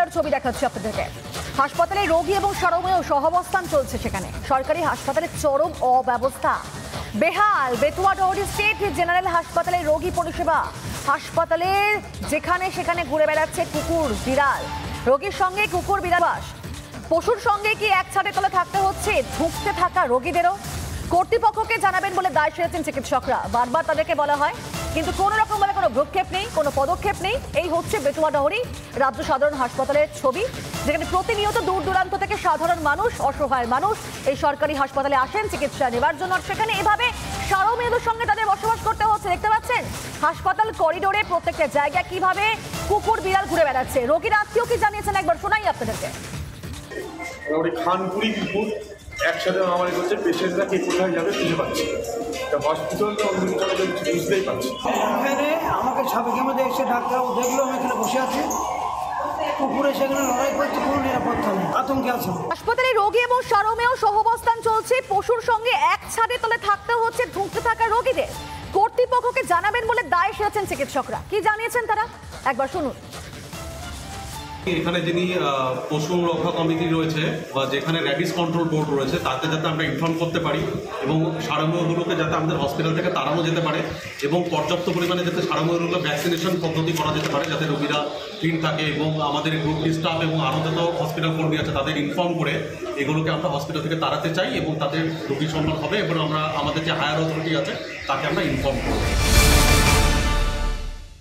হাসপাতালটার ছবি দেখাচ্ছি আপনাদেরকে। হাসপাতালে রোগী এবং সারমেয় সহাবস্থান চলছে। সেখানে সরকারি হাসপাতালে চরম অব্যবস্থা, বেহাল বেতুয়া ডহরি স্টেট জেনারেল হাসপাতালে রোগী পরিষেবা। হাসপাতালের যেখানে সেখানে ঘুরে বেড়াচ্ছে কুকুর বিড়াল। রোগীর সঙ্গে কুকুর বিড়াল বাস। পশুর সঙ্গে কি এক ছাদের তলে থাকতে হচ্ছে ধুঁকতে থাকা রোগীদেরও? কর্তৃপক্ষকে জানাবেন বলে দায় সেরেছেন চিকিৎসকরা। বারবার তাদেরকে বলা হয়, কিন্তু কোনো রকম ভাবে কোনো ভ্রুক্ষেপ নেই, কোনো পদক্ষেপ নেই। এই হচ্ছে বেতুয়া ডহরি রাজ্য সাধারণ হাসপাতালের ছবি, যেখানে প্রতিনিয়ত দূর দূরান্ত থেকে সাধারণ মানুষ, অসহায় মানুষ এই সরকারি হাসপাতালে আসেন চিকিৎসা নেবার জন্য। সেখানে এভাবে সারমেয়দের সঙ্গে তাদের বসবাস করতে হচ্ছে। দেখতে পাচ্ছেন হাসপাতাল করিডোরে প্রত্যেকটা জায়গায় কিভাবে কুকুর বিড়াল ঘুরে বেড়াচ্ছে। রোগীর আত্মীয় কি জানিয়েছেন একবার শোনাই আপনাদেরকে। খানপুরি কুকুর একসাথে মারামারি করছে, পেশেন্টরা কে কোথায় যাবে খুঁজে পাচ্ছে, হসপিটালটা অন্য বুঝতেই পারছি। এখানে আমাকে সাবেকের মধ্যে এসে ডাক্তারবাবু দেখলো আমি এখানে বসে আছি, কুকুরে সেখানে লড়াই করছে, কোনো নিরাপত্তা নেই, আতঙ্কে আছে। হাসপাতালে রোগী এবং সারমেয় সহাবস্থান চলছে। পশুর সঙ্গে এক ছাদের তলে থাকতে হচ্ছে ধুঁকতে থাকা রোগীদের। কর্তৃপক্ষকে জানাবেন বলে দায় সেরেছেন চিকিৎসকরা। কি জানিয়েছেন তারা একবার শুনুন। এখানে যিনি পশু রক্ষা কমিটি রয়েছে বা যেখানে র্যাবিস কন্ট্রোল বোর্ড রয়েছে, তাকে যাতে আমরা ইনফর্ম করতে পারি এবং সারমেয়গুলোকে যাতে আমাদের হসপিটাল থেকে তাড়ানো যেতে পারে এবং পর্যাপ্ত পরিমাণে যাতে সারমেয়গুলো ভ্যাকসিনেশন পদ্ধতি করা যেতে পারে, যাতে রোগীরা ক্লিন থাকে এবং আমাদের গ্রুপ স্টাফ এবং আরও যত হসপিটাল কর্মী আছে তাদের ইনফর্ম করে এগুলোকে আমরা হসপিটাল থেকে তাড়াতে চাই এবং তাদের রোগী সম্মান হবে এবং আমরা আমাদের যে হায়ার অথরিটি আছে তাকে আমরা ইনফর্ম করব।